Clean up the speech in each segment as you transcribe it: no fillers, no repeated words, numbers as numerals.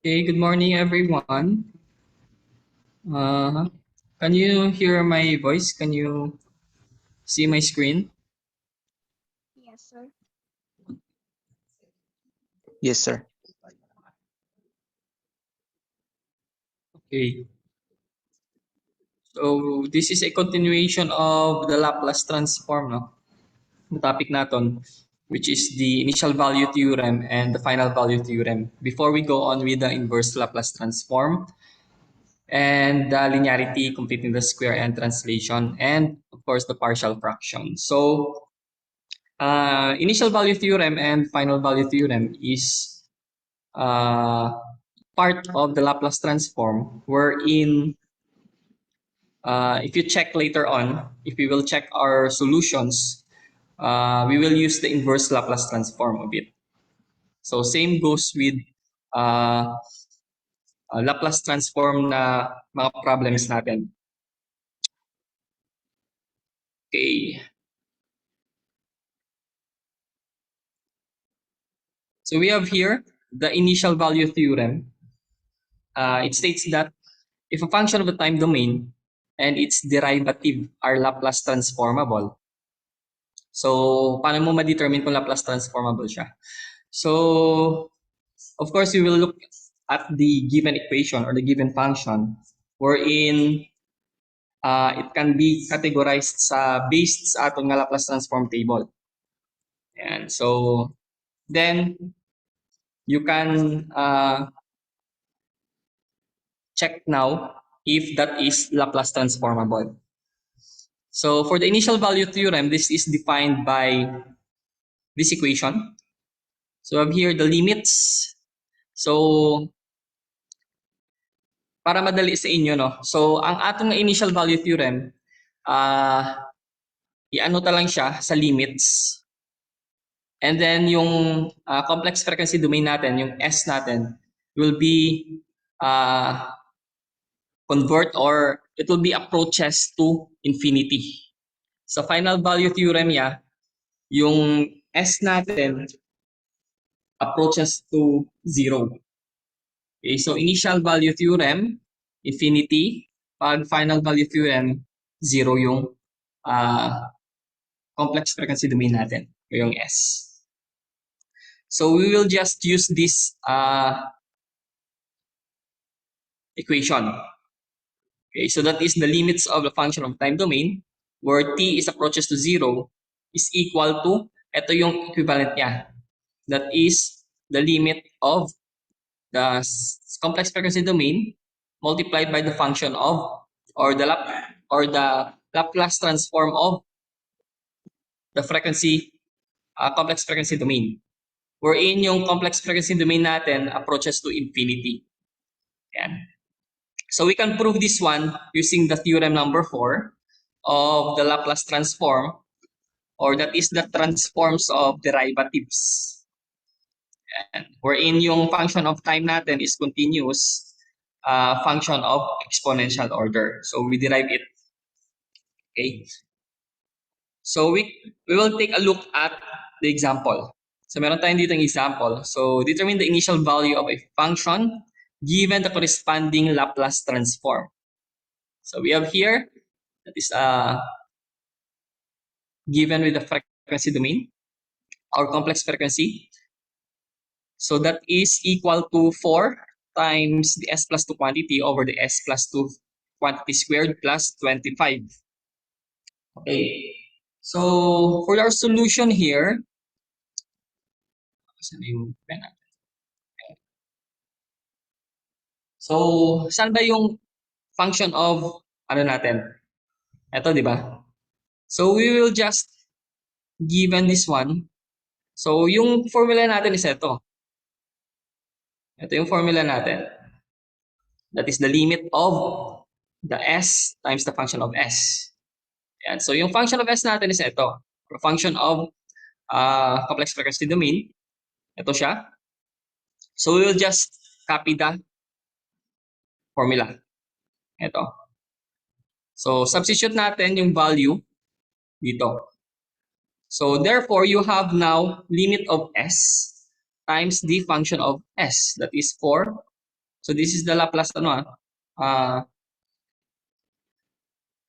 Okay, good morning everyone. Uh, can you hear my voice? Can you see my screen? Yes, sir. Yes, sir. Okay. So this is a continuation of the Laplace transform, no? The topic natin, which is the initial value theorem and the final value theorem. Before we go on with the inverse Laplace transform and the linearity, completing the square and translation, and of course the partial fraction. So initial value theorem and final value theorem is uh, part of the Laplace transform wherein if you check later on, if we will check our solutions, we will use the inverse Laplace transform of it. So same goes with uh, Laplace transform na mga problems natin. Okay. So we have here the initial value theorem. It states that if a function of a time domain and its derivative are Laplace transformable, so paano mo ma-determine kung Laplace transformable siya? So, of course, we will look at the given equation or the given function wherein it can be categorized based sa atong nga Laplace transform table. And so, then you can check now if that is Laplace transformable. So for the initial value theorem, this is defined by this equation. So I have here the limits. So para madali sa inyo, no? So ang atong initial value theorem, iano ta lang siya sa limits. And then yung complex frequency domain natin, yung S natin, will be convert or it will be approaches to infinity. Sa final value theorem niya, yung S natin approaches to zero. Okay, so initial value theorem, infinity. Pag final value theorem, zero yung complex frequency domain natin, yung S. So we will just use this equation. Okay, so that is the limits of the function of time domain where t is approaches to zero is equal to, ito yung equivalent niya. That is the limit of the complex frequency domain multiplied by the function of or the Laplace transform of the frequency complex frequency domain. Wherein yung complex frequency domain natin approaches to infinity. Yan. So we can prove this one using the theorem number 4 of the Laplace transform, or that is the transforms of derivatives. Yan. Wherein yung function of time natin is continuous function of exponential order. So we derive it. Okay. So we will take a look at the example. So meron tayong dito ng example. So determine the initial value of a function given the corresponding Laplace transform. So we have here that is given with the frequency domain or complex frequency. So that is equal to 4 times the s plus 2 quantity over the s plus 2 quantity squared plus 25. Okay. So for our solution here, so saan ba yung function of ano natin? Ito, di ba? So we will just given this one. So yung formula natin is ito. Ito yung formula natin. That is the limit of the s times the function of s. Yan. So yung function of s natin is ito. The function of complex frequency domain. Ito siya. So we will just copy the formula. Ito. So substitute natin yung value dito. So therefore, you have now limit of s times the function of s. That is 4 So this is the Laplace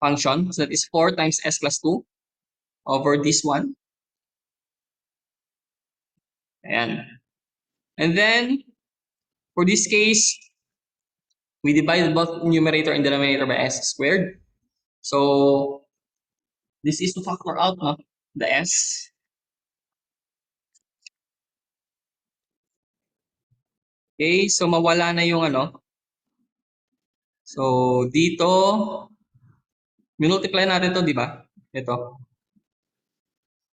function. So that is 4 times s plus 2 over this one. Ayan. And then, for this case, we divide both numerator and denominator by s squared. So, this is to factor out the s. Okay, so mawala na yung So, dito, minultiply natin to, di ba? Ito.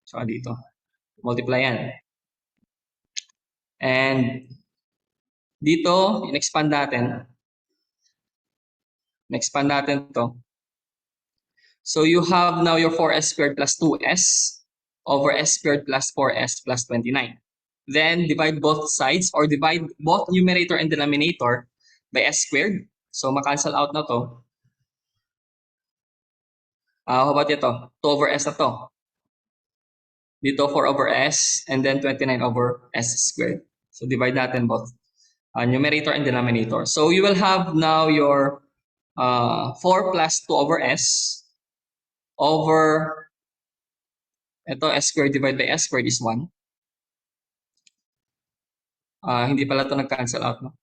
So, dito. Multiply yan. And, dito, in-expand natin. In-expand natin to. So, you have now your 4s squared plus 2s over s squared plus 4s plus 29. Then, divide both sides or divide both numerator and denominator by s squared. So, makancel out na to. How about ito? 2 over s na to. Dito 4 over s and then 29 over s squared. So, divide natin both numerator and denominator. So, you will have now your 4 plus 2 over s over ito s squared divided by s squared is 1. Hindi pala ito nag-cancel out. No?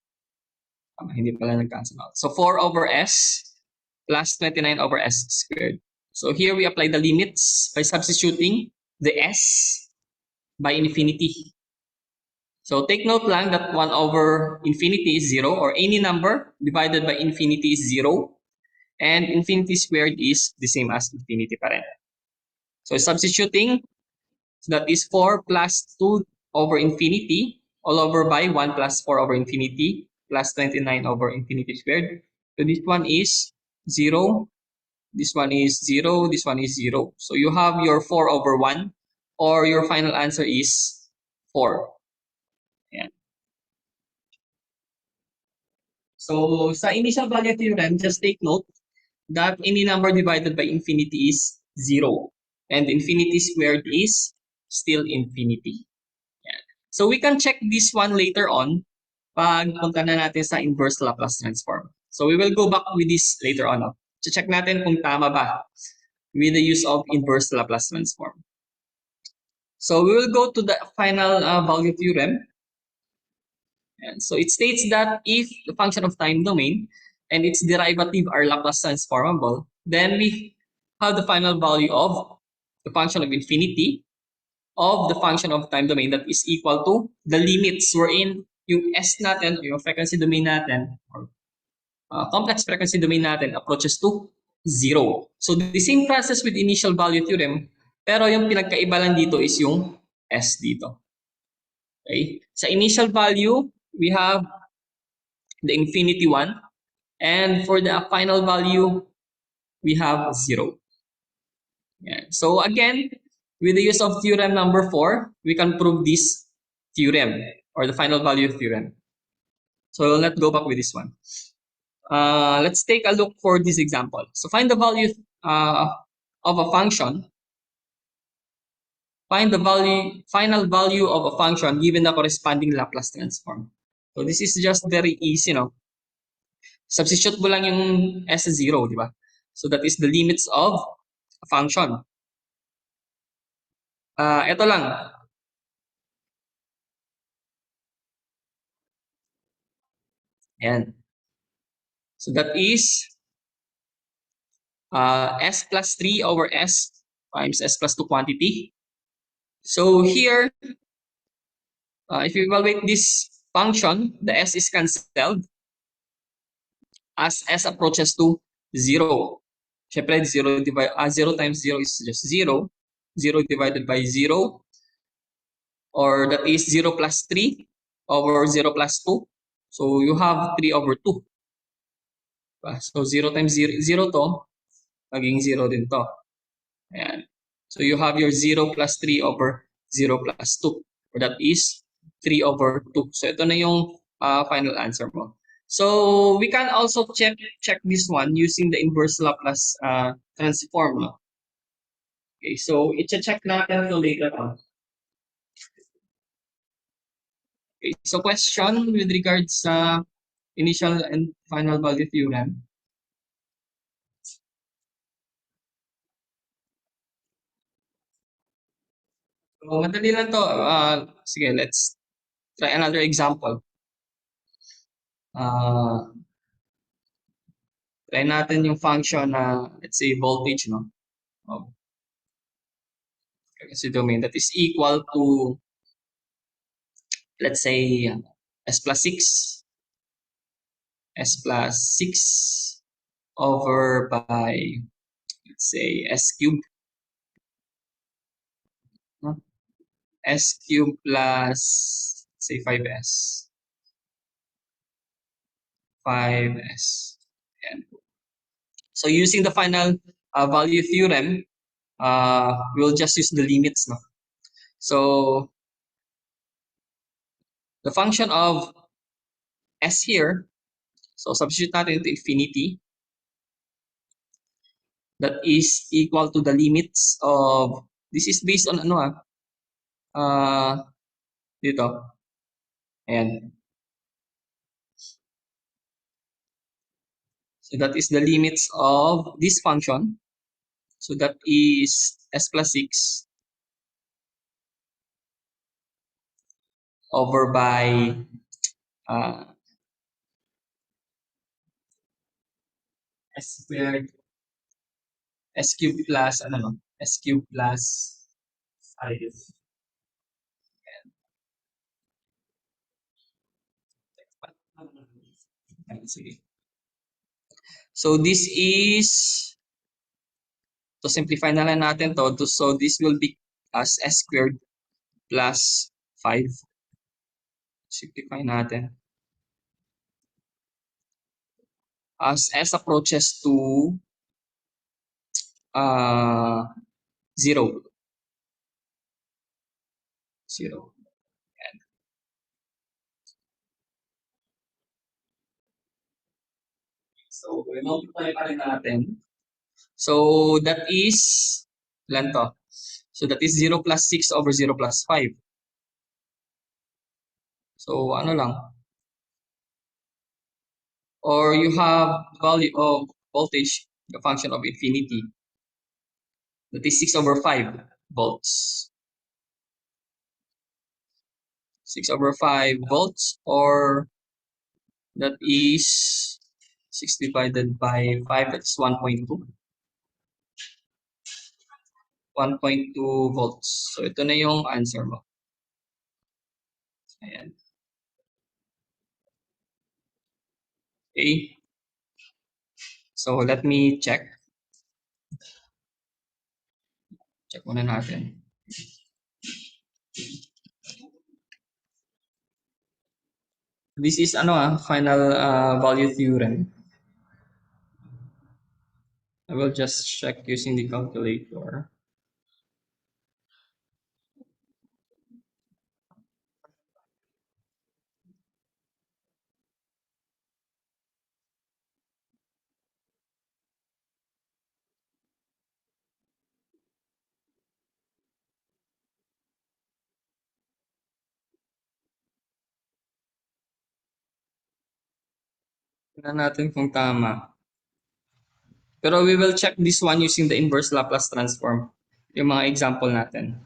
Hindi pala nag-cancel out. So 4 over s plus 29 over s squared. So here we apply the limits by substituting the s by infinity. So take note lang that 1 over infinity is 0 or any number divided by infinity is 0 and infinity squared is the same as infinity pa rin. So substituting, so that is 4 plus 2 over infinity all over by 1 plus 4 over infinity plus 29 over infinity squared. So this one is 0, this one is 0, this one is 0. So you have your 4 over 1 or your final answer is 4. Ayan. So sa initial value theorem, just take note that any number divided by infinity is 0 and infinity squared is still infinity. Ayan. So we can check this one later on pag punta na natin sa inverse Laplace transform. So we will go back with this later on. Check natin kung tama ba with the use of inverse Laplace transform. So we will go to the final value theorem. And so it states that if the function of time domain and its derivative are Laplace transformable, then we have the final value of the function of infinity of the function of time domain that is equal to the limits wherein yung S natin, yung frequency domain natin, or complex frequency domain natin approaches to 0. So the same process with initial value theorem, pero yung pinagkaiba lang dito is yung S dito. Okay? Sa initial value, we have the infinity one, and for the final value, we have 0. Yeah. So again, with the use of theorem number 4, we can prove this theorem or the final value theorem. So let's go back with this one. Let's take a look for this example. So find the value of a function. Find the final value of a function given the corresponding Laplace transform. So this is just very easy, no? Substitute mo lang yung s 0, di ba? So that is the limits of a function. Ito lang. Ayan. So that is s plus 3 over s times s plus 2 quantity. So here, if you evaluate this function, the s is cancelled as s approaches to 0. Siyempre, 0 times 0 is just 0. 0 divided by 0, or that is 0 plus 3 over 0 plus 2. So you have 3 over 2. So 0 times 0, 0 to, maging 0 din to. Ayan. So you have your 0 plus 3 over 0 plus 2. Or that is 3 over 2. So ito na yung final answer mo. So we can also check this one using the inverse Laplace transform. No? Okay, so i-check natin ito later on. Okay, so question with regards sa initial and final value theorem. So, madali lang to. Sige, let's try another example. Uh, Try natin yung function na, let's say, voltage, no? Of frequency domain that is equal to, let's say, s plus 6, s plus 6 over by, let's say, s cube, no? S cube plus, say, 5s. 5s. Ayan. So using the final value theorem, we'll just use the limits, no? So the function of s here, so substitute natin into infinity, that is equal to the limits of, this is based on ano uh, dito, ayan. So that is the limits of this function. So that is s plus 6 over by uh, s squared, s cube plus, ano no, s cube plus 5. Ayan, sige. So this is, to simplify na lang natin to, so this will be as s squared plus 5. Simplify natin. As s approaches to 0. 0. So, i-multiply pa rin natin. So, that is, ilan to? So, that is 0 plus 6 over 0 plus 5. So, ano lang. Or you have value of voltage, the function of infinity. That is 6 over 5 volts. 6 over 5 volts, or that is 6 divided by 5, that's 1.2. 1.2 volts. So, ito na yung answer mo. Ayan. Okay. So, let me check. Check muna natin. This is ano final value theorem. I will just check using the calculator. Tingnan natin kung tama. Pero we will check this one using the inverse Laplace transform. Yung mga example natin.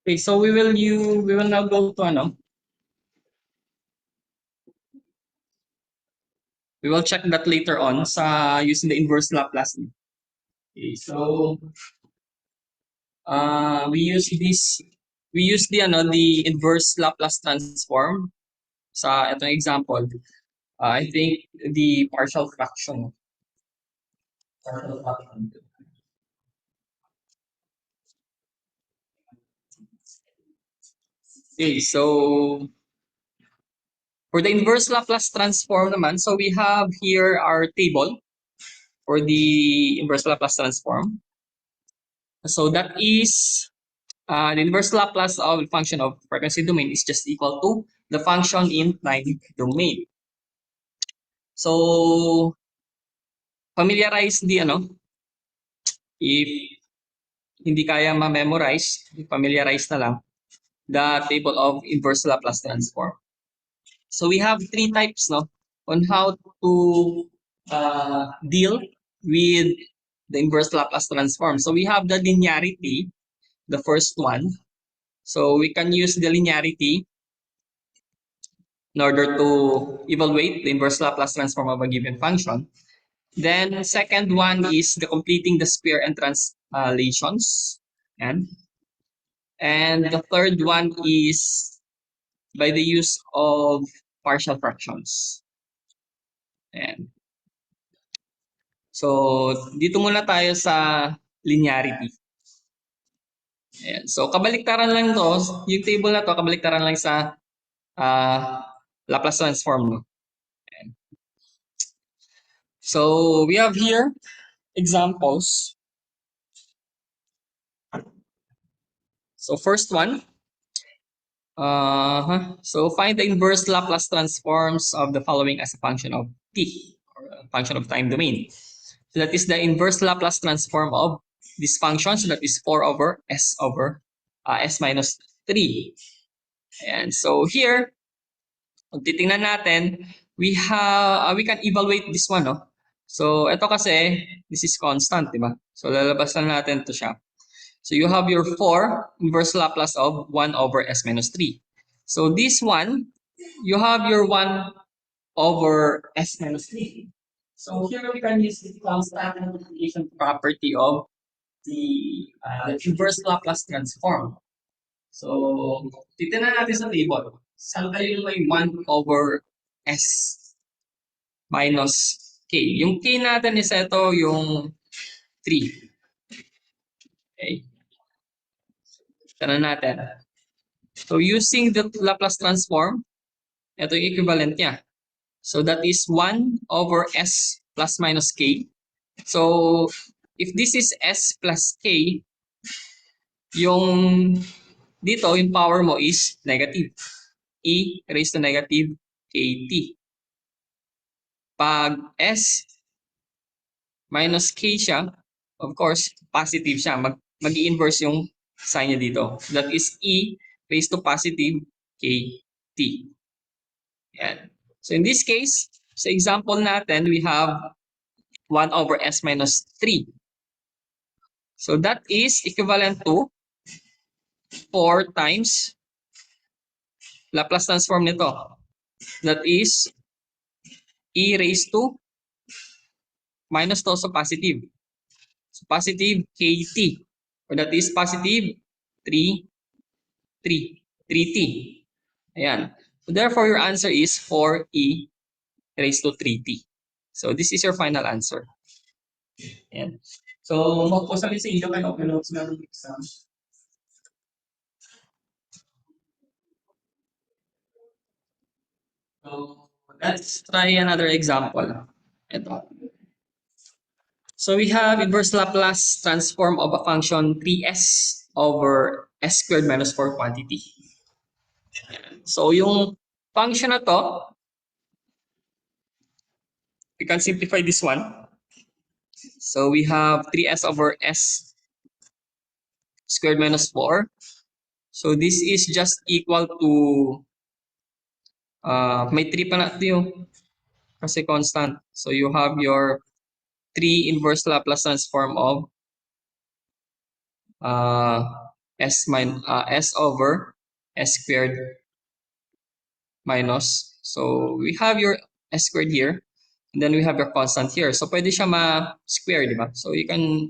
Okay, so we will now go to ano. We will check that later on sa using the inverse Laplace. Okay, so we use the inverse Laplace transform sa itong example. I think the partial fraction. Partial fraction. Okay, so for the inverse Laplace transform naman, so we have here our table. for the inverse Laplace transform. So that is the inverse Laplace of the function of frequency domain is just equal to the function in time domain. So familiarize the if hindi kaya ma-memorize, familiarize na lang the table of inverse Laplace transform. So we have three types on how to deal with the inverse Laplace transform. So we have the linearity, the first one. So we can use the linearity in order to evaluate the inverse Laplace transform of a given function. Then second one is the completing the square and translations. And the third one is by the use of partial fractions. And so dito muna tayo sa linearity. Ayan. So kabaliktaran lang to, yung table na to kabaliktaran lang sa Laplace transform. No? So we have here examples. So first one, so find the inverse Laplace transforms of the following as a function of t, or a function of time domain. So that is the inverse Laplace transform of this function. So that is 4 over s minus 3. And so here, kung titingnan natin, we can evaluate this one, no? So ito kasi, this is constant, di ba? So lalabasan natin to siya. So you have your 4 inverse Laplace of 1 over s minus 3. So this one, you have your 1 over s minus 3. So here we can use the constant multiplication property of the inverse Laplace transform. So, titignan natin sa table. Saan tayo yung may 1 over s minus k? Yung k natin is ito yung 3. Okay. Tignan natin. So, using the Laplace transform, ito yung equivalent niya. So, that is 1 over s plus minus k. So, if this is s plus k, yung dito, yung power mo is negative. E raised to negative kt. Pag s minus k siya, of course, positive siya. Mag-i-inverse yung sign niya dito. That is e raised to positive kt. Yan. So in this case, sa example natin, we have 1 over s minus 3. So that is equivalent to 4 times Laplace transform nito. That is e raised to minus to, so positive. So positive kt. Or that is positive 3, 3, 3t. Ayan. So therefore, your answer is 4e raised to 3t. So this is your final answer. Ayan. So, magpusabi sa inyo kayo okay notes na ng exam. So, let's try another example. Ito. So we have inverse Laplace transform of a function 3s over s squared minus 4 quantity. So yung function na to, we can simplify this one. So we have 3s over s squared minus 4. So this is just equal to, may 3 pa na ito yung, kasi constant. So you have your 3 inverse Laplace transform of s over s squared minus. So we have your s squared here. And then we have your constant here. So pwede siya ma-square, di ba? So you can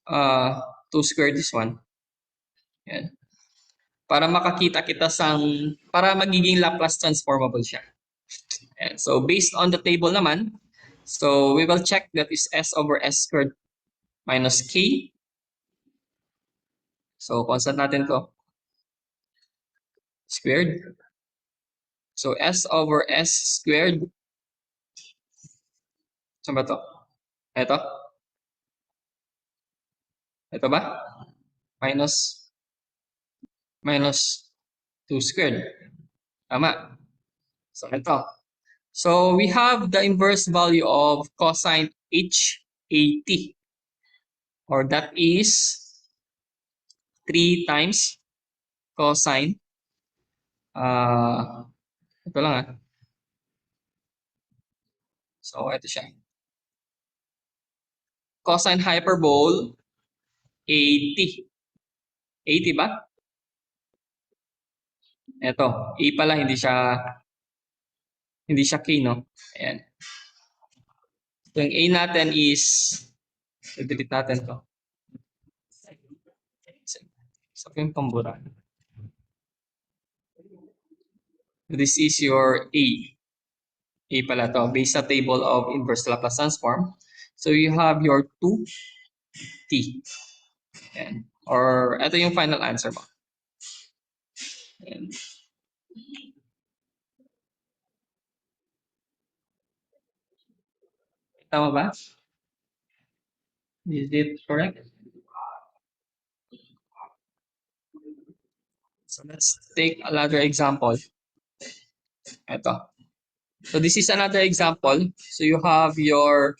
2 square this one. Yan. Para makakita kita para magiging Laplace transformable siya. Yan. So based on the table naman, so we will check that is s over s squared minus k. So constant natin to. Squared. So s over s squared. Saan ba to? Ito? Ito ba? Minus, minus 2 squared. Tama. So, ito. So, we have the inverse value of cosine HAT, or that is 3 times cosine. Ito lang ah. So, ito siya. Cosine hyperbole 80. 80 ba? Ito. A pala, hindi siya K, no? Ayan. So, yung A natin is, delete natin to. So, yung pambura. This is your A. A pala to, based sa table of inverse Laplace transform. So, you have your 2t. Ayan. Or, ito yung final answer mo. Ayan. Tama ba? Is it correct? So, let's take another example. Ito. So, this is another example. So, you have your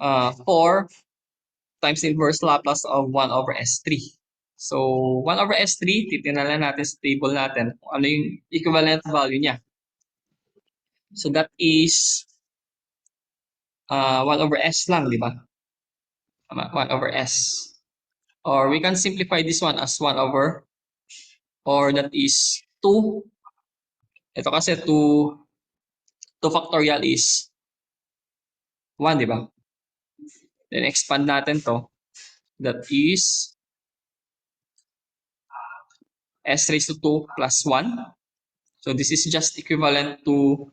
4 times inverse Laplace of 1 over S3. So, 1 over S3, titingnan lang natin sa table natin kung ano yung equivalent value niya. So, that is 1 over S lang, di ba? 1 over S. Or we can simplify this one as 1 over, or that is 2. Ito kasi 2 factorial is 1, di ba? Then expand natin to. That is S raised to 2 plus 1. So this is just equivalent to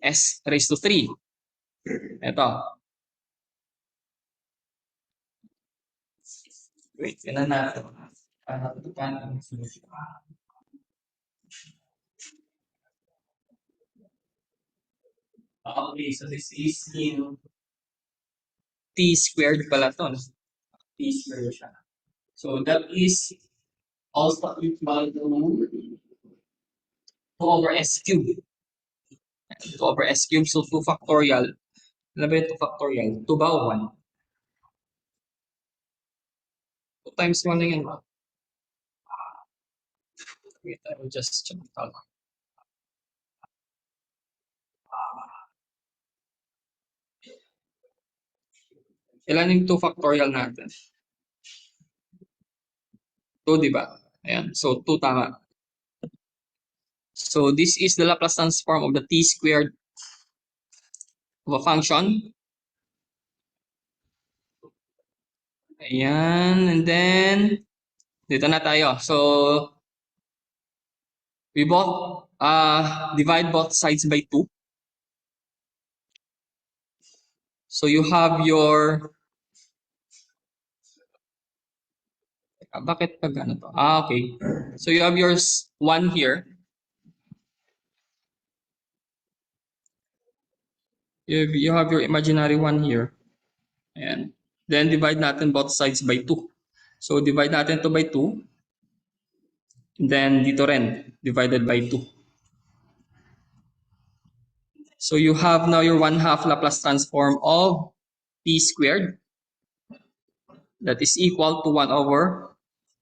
S raised to 3. Ito. Wait, tignan natin. Okay, so this is in t squared pala to. T squared siya. So that is also equal to 2 over S cubed. 2 over S cubed, so 2 factorial. Ano ba yung 2 factorial? 2 ba o 1? 2 times 1 na yun. Wait, I will just check it out. Ilan yung 2 factorial natin? 2, di ba? Ayan. So, 2 tama. So, this is the Laplace transform of the t squared of a function. Ayan. And then, dito na tayo. So, we both divide both sides by 2. So, you have your... bakit pag ano to? Okay. So, you have your 1 here. You have your imaginary 1 here. Ayan. Then, divide natin both sides by 2. So, divide natin to by 2. Then, dito rin, divided by 2. So, you have now your 1/2 Laplace transform of t squared. That is equal to 1 over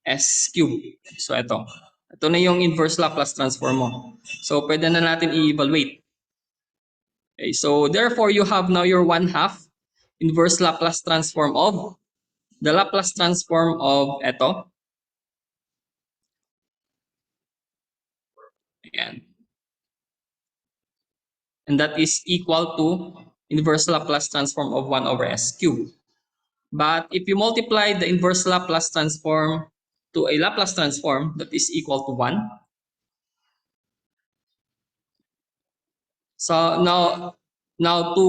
s cubed. So, ito. Ito na yung inverse Laplace transform mo. So, pwede na natin i-evaluate. Okay, so, therefore, you have now your 1/2 inverse Laplace transform of the Laplace transform of ito. Ayan. And that is equal to inverse Laplace transform of 1 over s cubed. But if you multiply the inverse Laplace transform to a Laplace transform that is equal to 1. So now to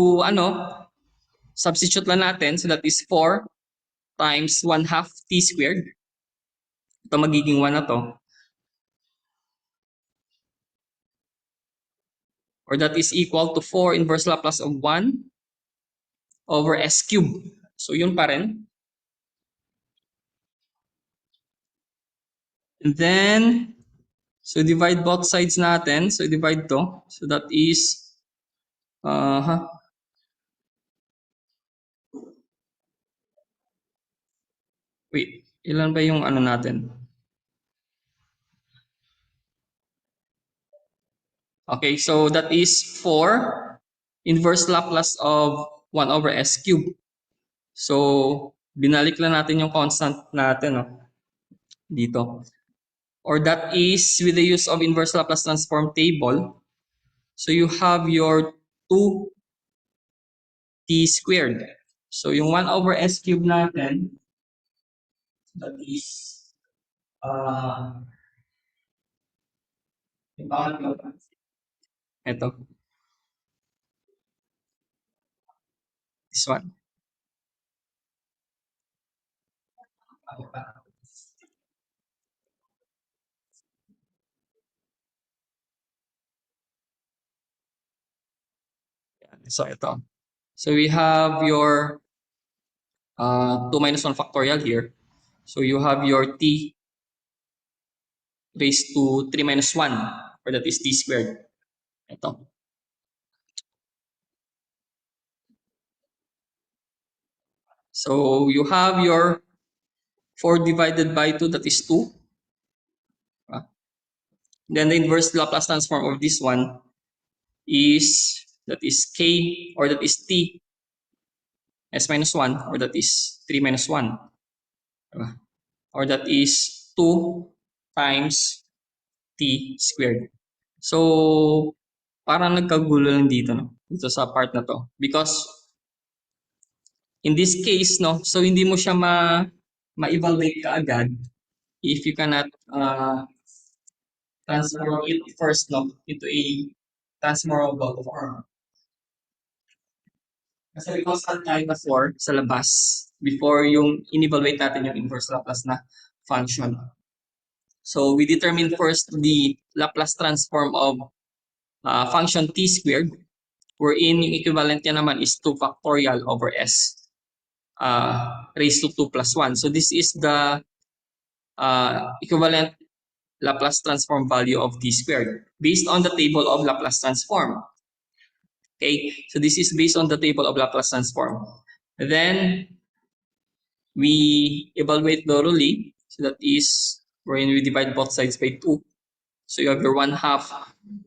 substitute lang natin. So that is 4 times 1/2 t squared. Ito magiging 1 na to. or that is equal to 4 inverse Laplace of 1 over S cube. So yun pa rin. And then, so divide both sides natin. So divide to. So that is, wait, ilan ba yung ano natin? Okay, so that is 4 inverse Laplace of 1 over S cube. So, binalik lang natin yung constant natin, no? Dito. Or that is with the use of inverse Laplace transform table. So, you have your 2t squared. So, yung 1 over S cube natin, that is, ito, this one. So, ito. So, we have your 2 minus 1 factorial here. So, you have your t raised to 3 minus 1, or that is t squared. Ito. So, you have your 4 divided by 2, that is 2. Then the inverse Laplace transform of this one is, that is k, or that is t s minus 1, or that is 3 minus 1. Or that is 2 times t squared. So, parang nagkagulo lang dito, no? Dito sa part na to. Because, in this case, no, so hindi mo siya ma-evaluate kaagad if you cannot transform it first, no, into a transformable form. Kasi may constant tayo before sa labas, before yung in-evaluate natin yung inverse Laplace na function. So we determine first the Laplace transform of function t squared, wherein yung equivalent niya naman is 2 factorial over s raised to 2 plus 1. So this is the equivalent Laplace transform value of t squared based on the table of Laplace transform. Okay, so this is based on the table of Laplace transform. Then we evaluate thoroughly. So that is wherein we divide both sides by 2. So you have your 1/2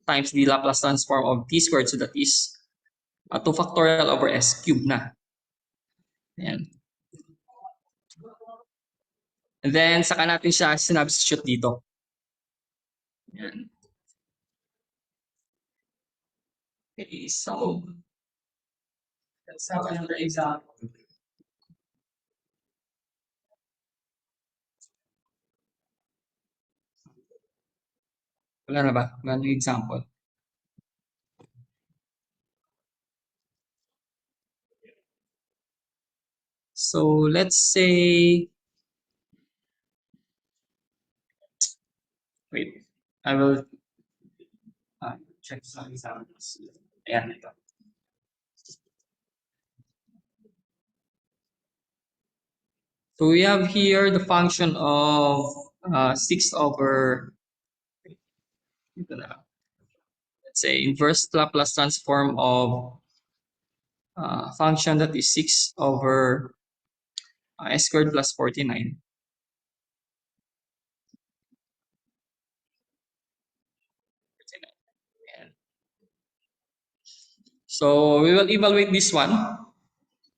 times the Laplace transform of t squared. So that is 2 factorial over s cubed na. Ayan. And then saka natin siya sinubstitute dito. Ayan. Okay, so let's have another example. Wala na ba? Wala na example. So let's say, wait, I will check some examples. Ayan, ito. So we have here the function of 6 over, let's say, inverse Laplace transform of function that is 6 over s squared plus 49. So we will evaluate this one.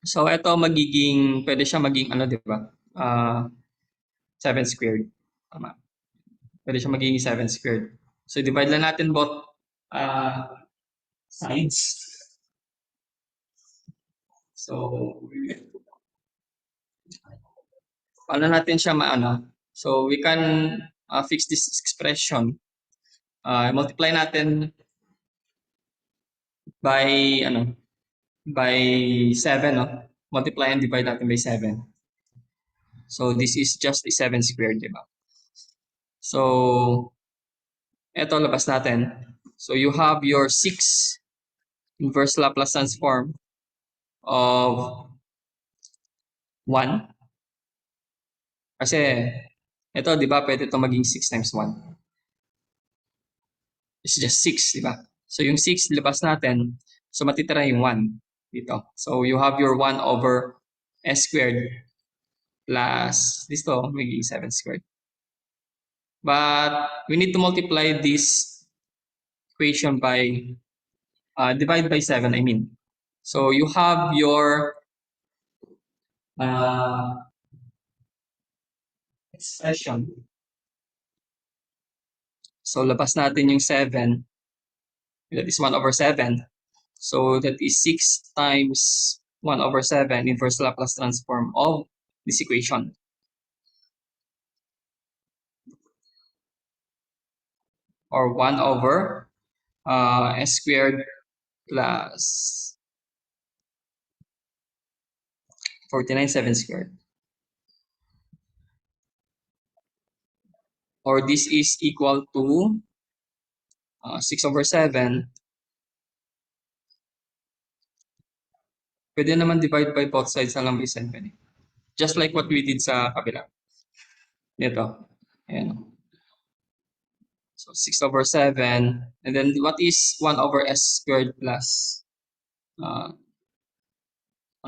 So ito magiging, pwede siya maging ano, di ba? 7 squared. Tama. Pwede siya magiging 7 squared. So divide lang natin both sides. So paano natin siya maano? So we can fix this expression. Multiply natin by ano? By 7, no? Multiply and divide natin by 7. So this is just a 7 squared, di ba? So eto labas natin. So you have your 6 inverse Laplace transform of 1. Kasi ito, di ba, pwede ito maging 6 times 1. It's just 6, di ba? So yung 6, labas natin. So matitira yung 1 dito. So you have your 1 over s squared plus dito, magiging 7 squared. But we need to multiply this equation by, divide by 7, I mean. So you have your expression. So labas natin yung 7. That is 1 over 7. So that is 6 times 1 over 7 inverse Laplace transform of this equation. Or 1 over s squared plus 49 7 squared. Or this is equal to 6 over 7. Pwede naman divide by both sides na lang by 7. Just like what we did sa kabila. Ito. Ayan. So 6 over 7. And then what is 1 over s squared plus ano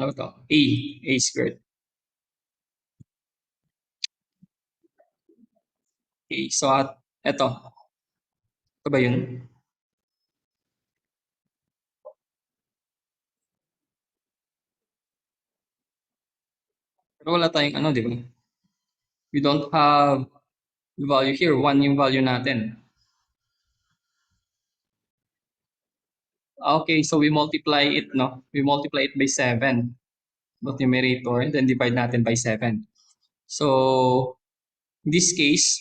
ba to? A squared. Okay, so at ito. Ito ba yun? Pero wala tayong ano, di ba? We don't have the value here. 1 yung value natin. Okay, so we multiply it, no? We multiply it by 7. Both numerator, and then divide natin by 7. So, in this case,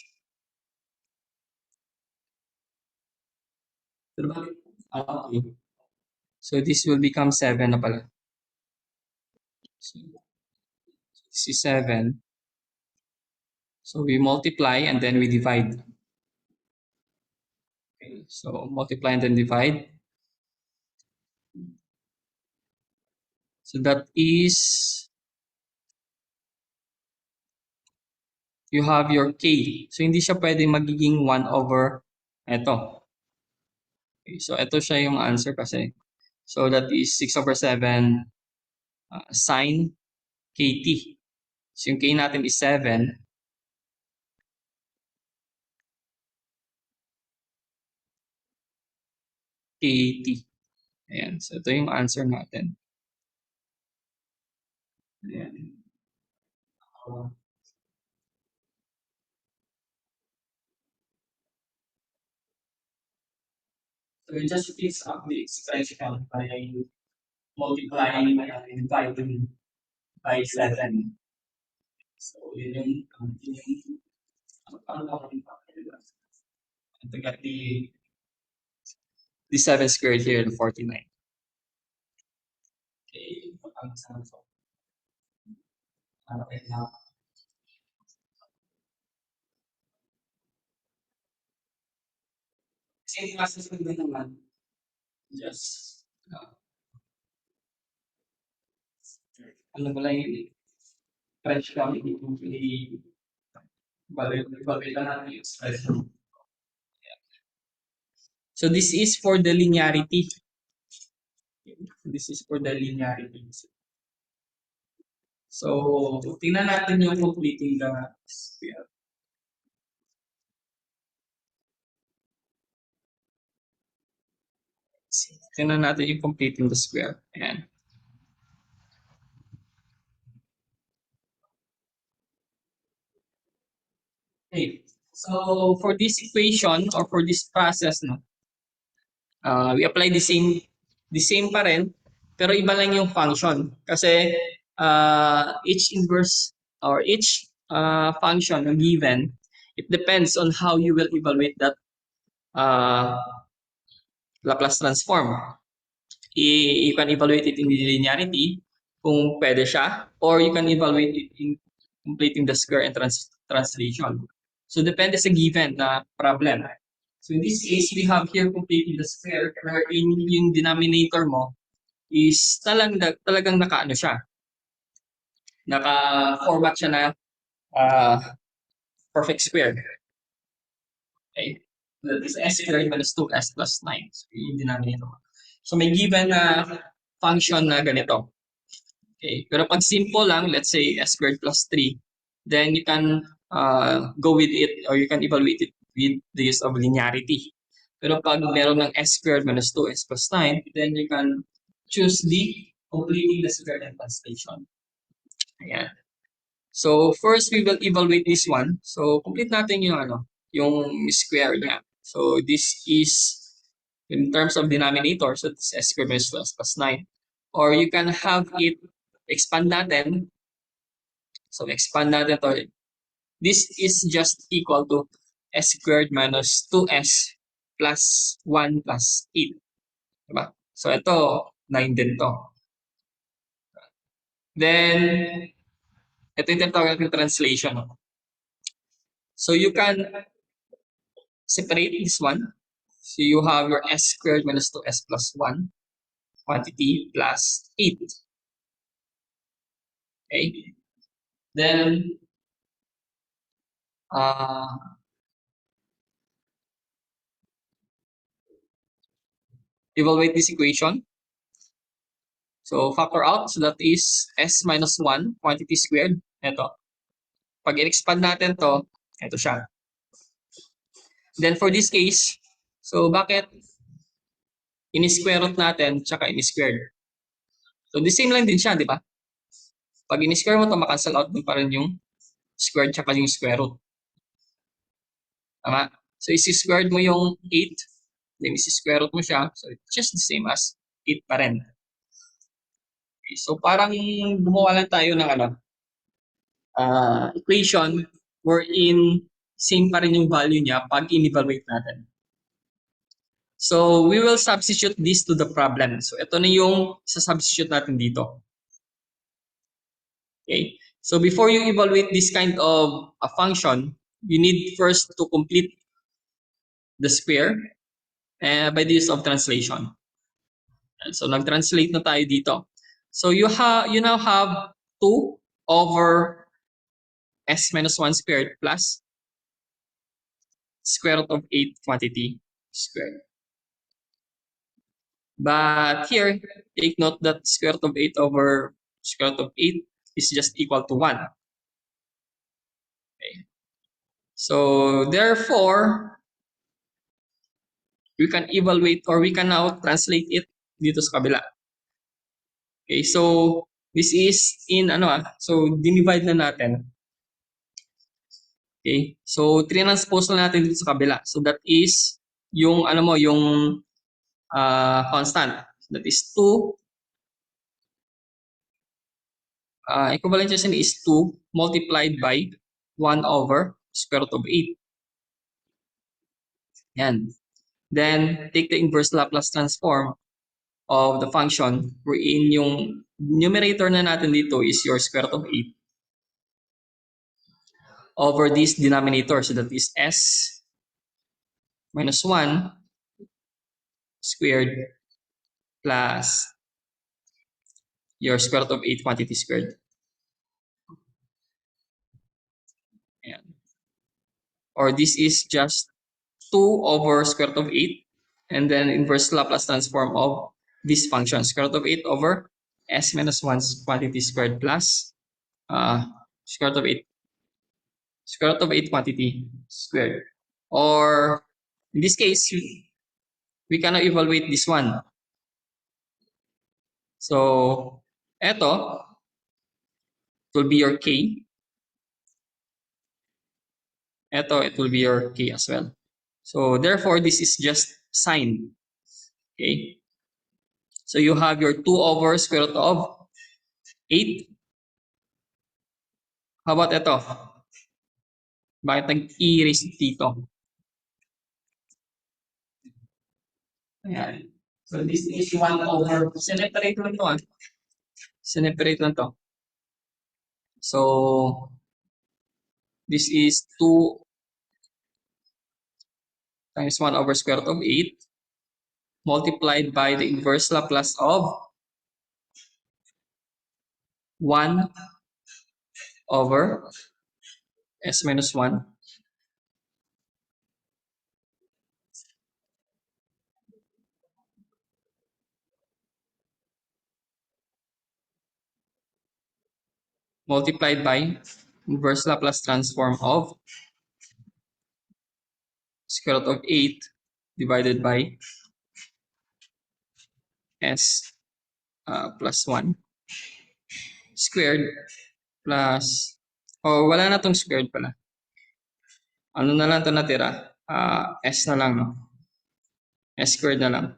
okay. So this will become 7 na pala. So, this is 7. So we multiply and then we divide. Okay, so multiply and then divide. So that is, you have your k. So hindi siya pwede magiging 1 over ito. Okay, so ito siya yung answer kasi. So that is 6 over 7 sine kt. So yung k natin is 7. Kt. Ayan. So ito yung answer natin. Ayan. So you just fix up the expression by multiplying and dividing by 7. So yun yung to get the 7 squared here, the 49. Okay. Kasi classes ko din naman, just, ano ba lang yun, French kami, ibalik lang natin yung expression. So this is for the linearity. This is for the linearity. So, tingnan natin yung completing the sphere. Tingnan natin yung completing the square. Ayan. Okay. So, for this equation or for this process, no, we apply the same pa rin, pero iba lang yung function. Kasi each inverse or each function na given, it depends on how you will evaluate that Laplace transform. You can evaluate it in linearity kung pwede siya, or you can evaluate it in completing the square and translation. So depende sa given na problem. So in this case, we have here completing the square wherein yung denominator mo is talagang naka-ano siya, naka-format siya na uh, perfect square. Okay? That is s squared minus 2s plus 9. So yung denominator mo. So may given na function na ganito. Okay? Pero pag simple lang, let's say s squared plus 3, then you can go with it or you can evaluate it with the use of linearity. Pero pag meron ng s squared minus 2s plus 9, then you can choose the completing the square and translation. Ayan. So first we will evaluate this one. So complete natin yung yung square niya. So this is in terms of denominator, so this s squared minus 2s plus 9. Or you can have it expand natin. So expand natin to. This is just equal to s squared minus 2s plus 1 plus 8. Diba? So ito, 9 din to. Then, ito yung tinatawag natin translation. So you can separate this one. So you have your s squared minus 2s plus 1 quantity plus 8. Okay? Then, evaluate this equation. So factor out. So that is s minus 1 quantity squared. Ito. Pag in-expand natin to, ito siya. Then for this case, so bakit in-square root natin tsaka in-squared? So the same lang din siya, di ba? Pag in-square mo to, makancel out din pa rin yung squared tsaka yung square root. Tama? So isi-squared mo yung 8, then isi-square root mo siya. So it's just the same as 8 pa rin. Okay, so parang gumawa lang tayo ng equation wherein same pa rin yung value niya pag in-evaluate natin. So we will substitute this to the problem. So ito na yung sa-substitute natin dito. Okay? So before you evaluate this kind of a function, you need first to complete the square by the use of translation. So nag-translate na tayo dito. So you now have 2 over s minus 1 squared plus square root of 8 quantity squared. But here, take note that square root of 8 over square root of 8 is just equal to 1. Okay. So therefore, we can evaluate or we can now translate it dito sa kabila. Okay, so this is in so dinivide na natin. Okay, so transpose na natin dito sa kabila. So that is yung yung constant. That is 2 equivalent is 2 multiplied by 1 over square root of 8. Yan. Then, take the inverse Laplace transform of the function wherein yung numerator na natin dito is your square root of 8 over this denominator. So that is s minus 1 squared plus your square root of 8 quantity squared. Ayan. Or this is just 2 over square root of 8 and then inverse Laplace transform of this function, square root of 8 over s minus 1 quantity squared plus square root of 8 quantity squared. Or in this case, we cannot evaluate this one. So, eto, it will be your k. Eto, it will be your k as well. So, therefore, this is just sine. Okay? So, you have your 2 over square root of 8. How about ito? Bakit nag-e-raise dito? Ayan. So, this is 1 over, separate lang to. Separate lang to. So, this is 2 times 1 over square root of 8 multiplied by the inverse Laplace of 1 over s minus 1 multiplied by inverse Laplace transform of square root of 8 divided by s plus 1 squared plus, wala na tong squared pala. Ano na lang ito natira? S na lang, no? S squared na lang.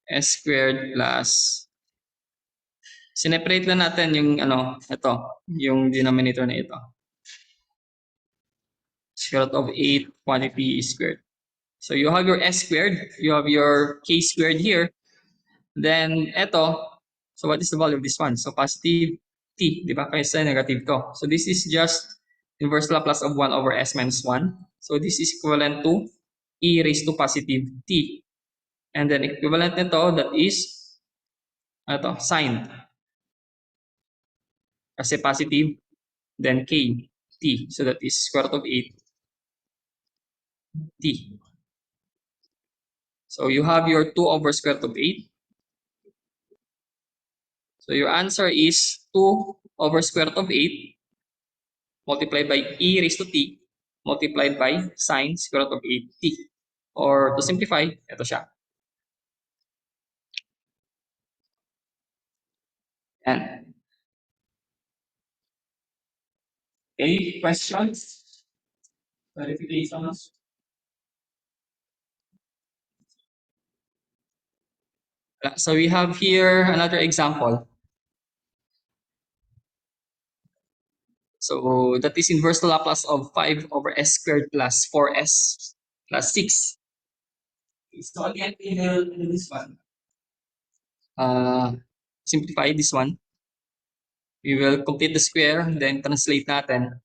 S squared plus, sineparate lang natin yung ito, yung denominator na ito. Square root of 8 quantity squared. So you have your s squared, you have your k squared here. Then ito, so what is the value of this one? So positive t, di ba? Kaysa negative to. So this is just inverse Laplace of 1 over s minus 1. So this is equivalent to e raised to positive t. And then equivalent nito, that is sine. Kasi positive, then k, t. So that is square root of 8 t. So you have your 2 over square root of 8. So your answer is 2 over square root of 8 multiplied by e raised to t multiplied by sine square root of 8t. Or to simplify, ito siya. Yan. Any questions? Clarifications? So we have here another example. So that is inverse Laplace of 5 over s squared plus 4s plus 6. So again, we will do this one. Simplify this one. We will complete the square, then translate natin.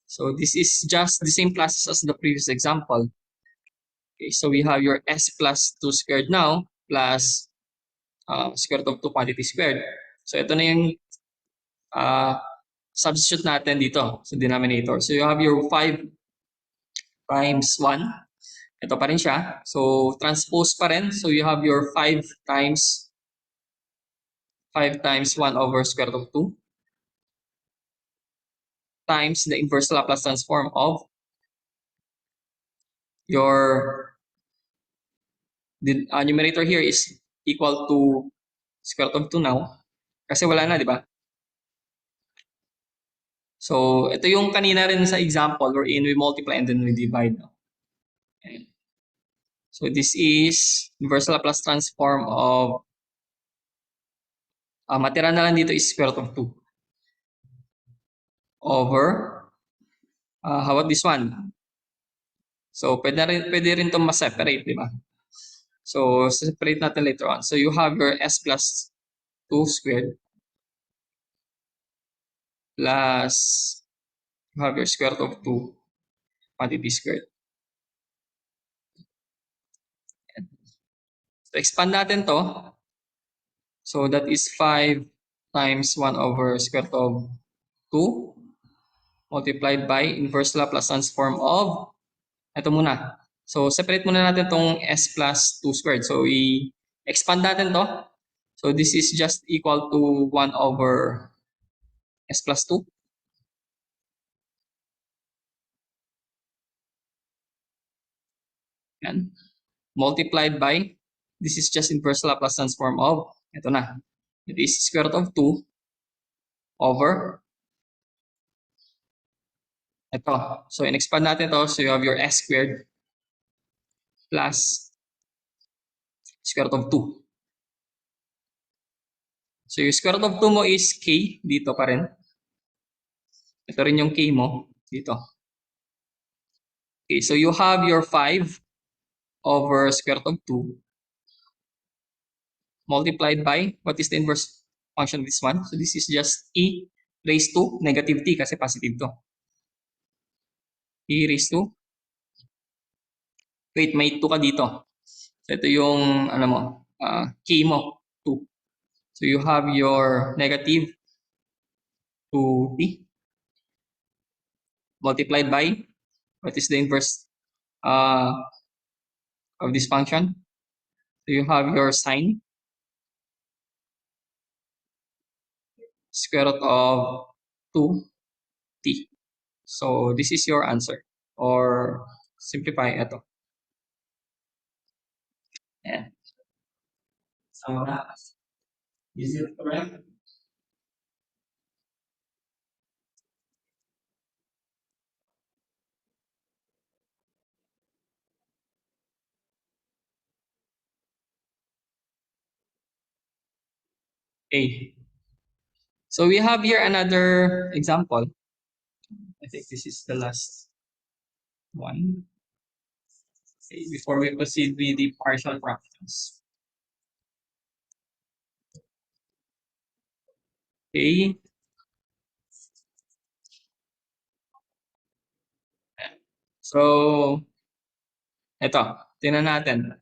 So this is just the same classes as the previous example. Okay, so we have your s plus 2 squared now, plus square root of 2 quantity squared. So ito na yung substitute natin dito sa denominator. So you have your 5 times 1. Ito pa rin siya. So transpose pa rin. So you have your 5 times 1 over square root of 2 times the inverse Laplace transform of your numerator here is equal to square root of 2 now. Kasi wala na, di ba? So, ito yung kanina rin sa example wherein we multiply and then we divide. Okay. So, this is inverse Laplace transform of, matira na lang dito is square root of 2 over, how about this one? So, pwede rin itong ma-separate, di ba? So, separate natin later on. So, you have your s plus 2 squared plus you have your square root of 2 quantity squared. So, expand natin to. So, that is 5 times 1 over square root of 2 multiplied by inverse Laplace transform of, ito muna. So, separate muna natin itong s plus 2 squared. So, i-expand natin to. So, this is just equal to 1 over s plus 2. Yan. Multiplied by, this is just inverse Laplace transform of, ito na. It is square root of 2 over ito. So, in-expand natin to. So, you have your s squared plus square root of 2. So, yung square root of 2 mo is k. Dito pa rin. Ito rin yung k mo. Dito. Okay, so you have your 5 over square root of 2 multiplied by, what is the inverse function of this one? So, this is just e raised to negative t kasi positive to. e raised to, wait, may 2 ka dito. So ito yung, ano mo, k mo, 2. So you have your negative 2t multiplied by, what is the inverse uh, of this function? So you have your sine square root of 2t. So this is your answer. Or simplify ito. Ayan. So, is it correct? A. So we have here another example. I think this is the last one. Okay, before we proceed with the partial fractions. Okay. So, ito. Tingnan natin.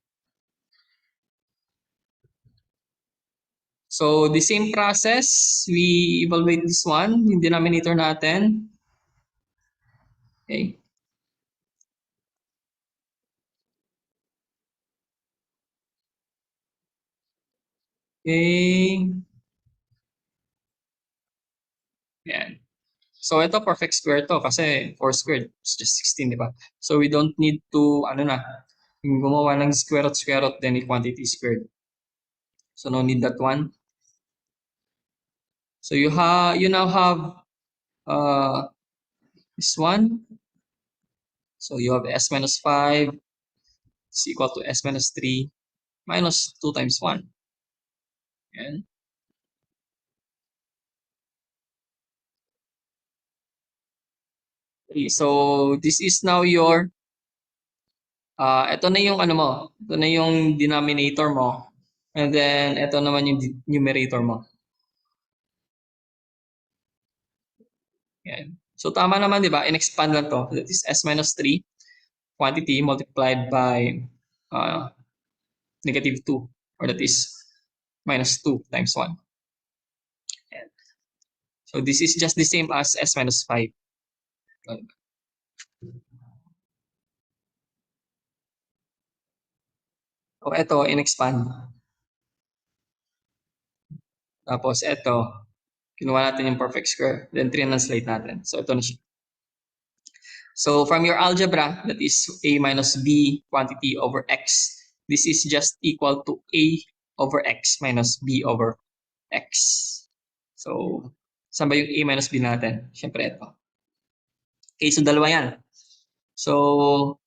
So, the same process. We evaluate this one, yung denominator natin. Okay. Okay. Yan. So, ito perfect square to kasi 4 squared is just 16, di ba? So, we don't need to, ano na, gumawa ng square root, then a quantity squared. So, no need that one. So, you now have uh, this one. So, you have s minus 5 is equal to s minus 3 minus 2 times 1. Yan. Okay, so, this is now your, ito na yung ano mo, ito na yung denominator mo. And then, ito naman yung numerator mo. Yan. So, tama naman, di ba? In-expand lang to. That is s minus 3 quantity multiplied by negative 2. Or that is minus 2 times 1. Yan. So, this is just the same as s minus 5. So, ito, in-expand. Tapos, ito, kinuha natin yung perfect square. Then, translate natin. So, ito na siya. So from your algebra, that is a minus b quantity over x. This is just equal to a over x minus b over x. So, saan ba yung a minus b natin? Siyempre ito. Okay, so dalawa yan. So,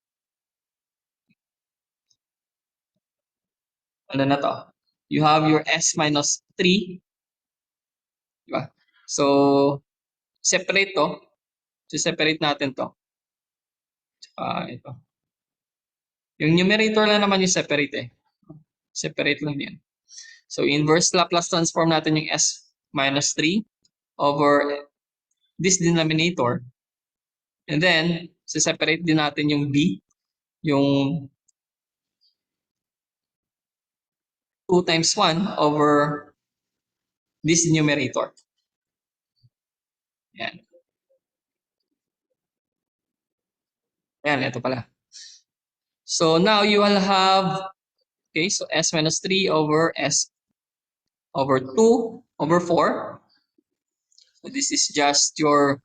ano na to? You have your s minus 3. Diba? So, separate to. So, separate natin to. Ito. Yung numerator lang naman yung separate eh. Separate lang yan. So, inverse Laplace transform natin yung s minus 3 over this denominator. And then, separate din natin yung b, yung 2 times 1 over this numerator. Yan. Yan, ito pala. So, now you will have, okay, so s minus 3 over s over 2 over 4. So, this is just your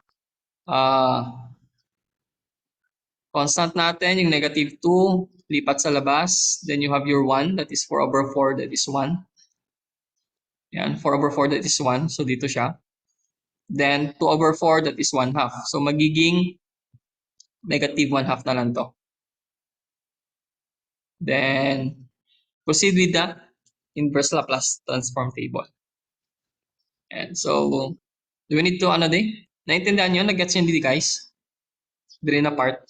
constant natin, yung negative 2, lipat sa labas. Then you have your 1, that is 4 over 4, that is 1. Yan, 4 over 4, that is 1. So, dito siya. Then, 2 over 4, that is 1 half. So, magiging negative 1 half na lang to. Then, proceed with the inverse Laplace transform table. And so, do we need to, ano din? Naintindihan nyo? Nag-gets nyo hindi guys? Dili na part?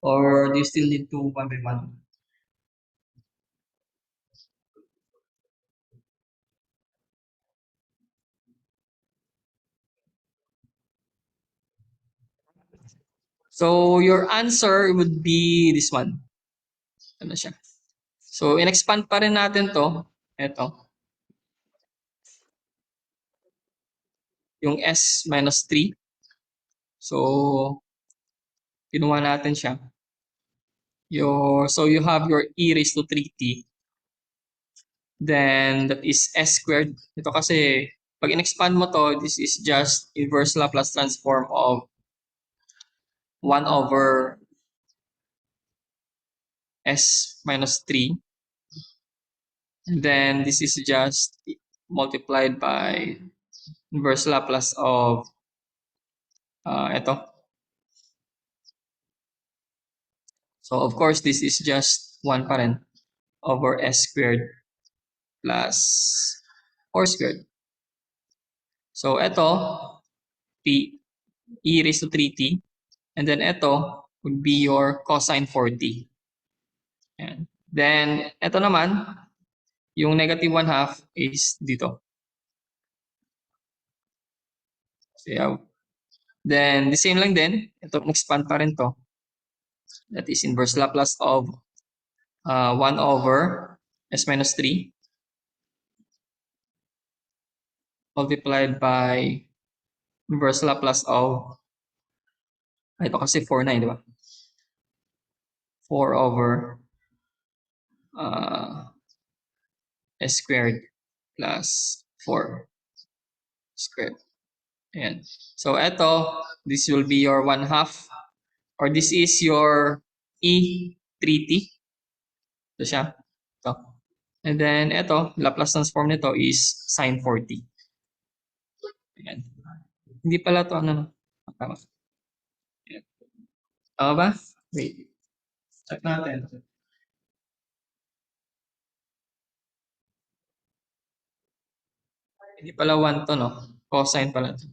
Or do you still need to one by one? So your answer would be this one. Ano siya? So in-expand pa rin natin to. Ito. Yung S minus 3. So kinuha natin siya. So you have your e raised to 3t. Then that is s squared. Ito kasi pag in-expand mo to, this is just inverse Laplace transform of 1 over s minus 3. And then this is just multiplied by inverse Laplace of ito. So of course, this is just 1 pa rin over s squared plus 4 squared. So ito, t, e raised to 3t. And then ito would be your cosine 4t. Ayan. Then ito naman, yung negative 1/2 is dito. So yeah. Then the same lang din. Ito, expand pa rin to. That is inverse Laplace of 1 over s minus 3 multiplied by inverse Laplace of, ito kasi 4 na di ba? 4 over s squared plus 4 squared. Ayan. So ito, this will be your 1/2 or this is your E3T. Ito siya. Ito. And then ito, Laplace transform nito is sine 4T. Ayan. Hindi pala to ano. Tama. Ayan. Tama ba? Wait. Check natin. Hindi pala 1 to, no? Cosine pala to.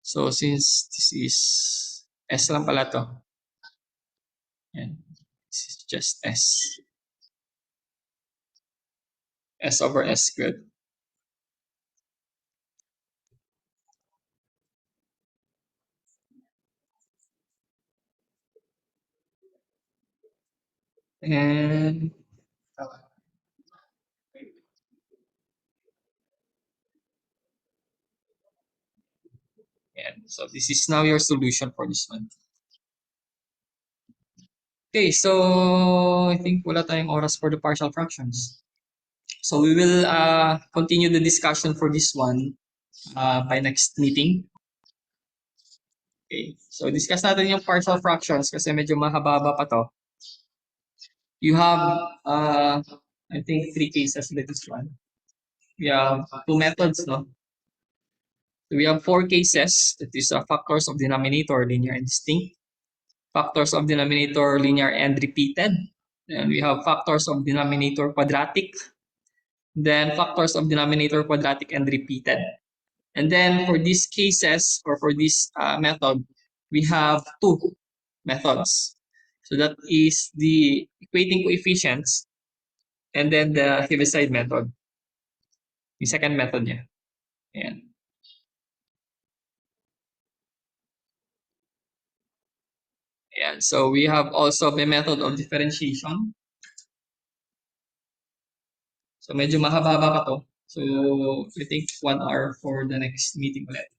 So since this is S lang pala to. Ayan. This is just S. S over S squared. And ayan. So this is now your solution for this one. Okay, so I think wala tayong oras for the partial fractions. So we will continue the discussion for this one by next meeting. Okay, so discuss natin yung partial fractions kasi medyo mahaba pa to. You have, I think, 3 cases with this one. We have 2 methods, no? So we have 4 cases. That is factors of denominator, linear and distinct. Factors of denominator, linear and repeated. And we have factors of denominator, quadratic. Then factors of denominator, quadratic and repeated. And then for these cases or for this method, we have 2 methods. So that is the equating coefficients and then the Heaviside method. Yung second method niya. Ayan. Ayan. So we have also the method of differentiation. So medyo mahaba-haba pa to. So I think 1 hour for the next meeting ulit.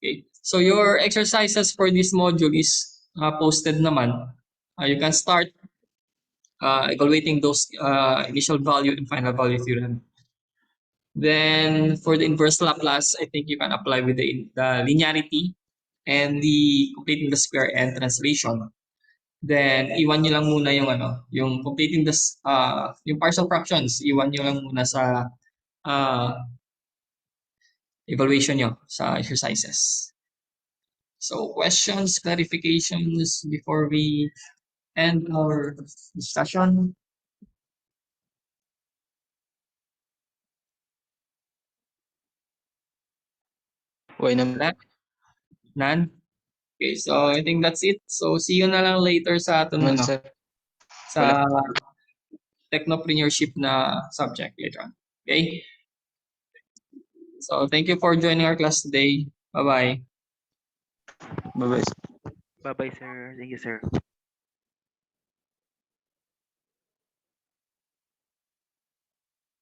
Okay. So your exercises for this module is posted naman. You can start evaluating those initial value and final value theorem. Then for the inverse Laplace, I think you can apply with the linearity and the completing the square and translation. Then iwan nyo lang muna yung yung completing the yung partial fractions, iwan nyo lang muna sa evaluation nyo sa exercises. So questions, clarifications before we end our discussion? Why naman? None? Okay, so I think that's it. So see you na lang later sa atin Sir. sa technopreneurship na subject later on. Okay? So thank you for joining our class today. Bye-bye. Bye-bye. Bye-bye, sir. Thank you, sir.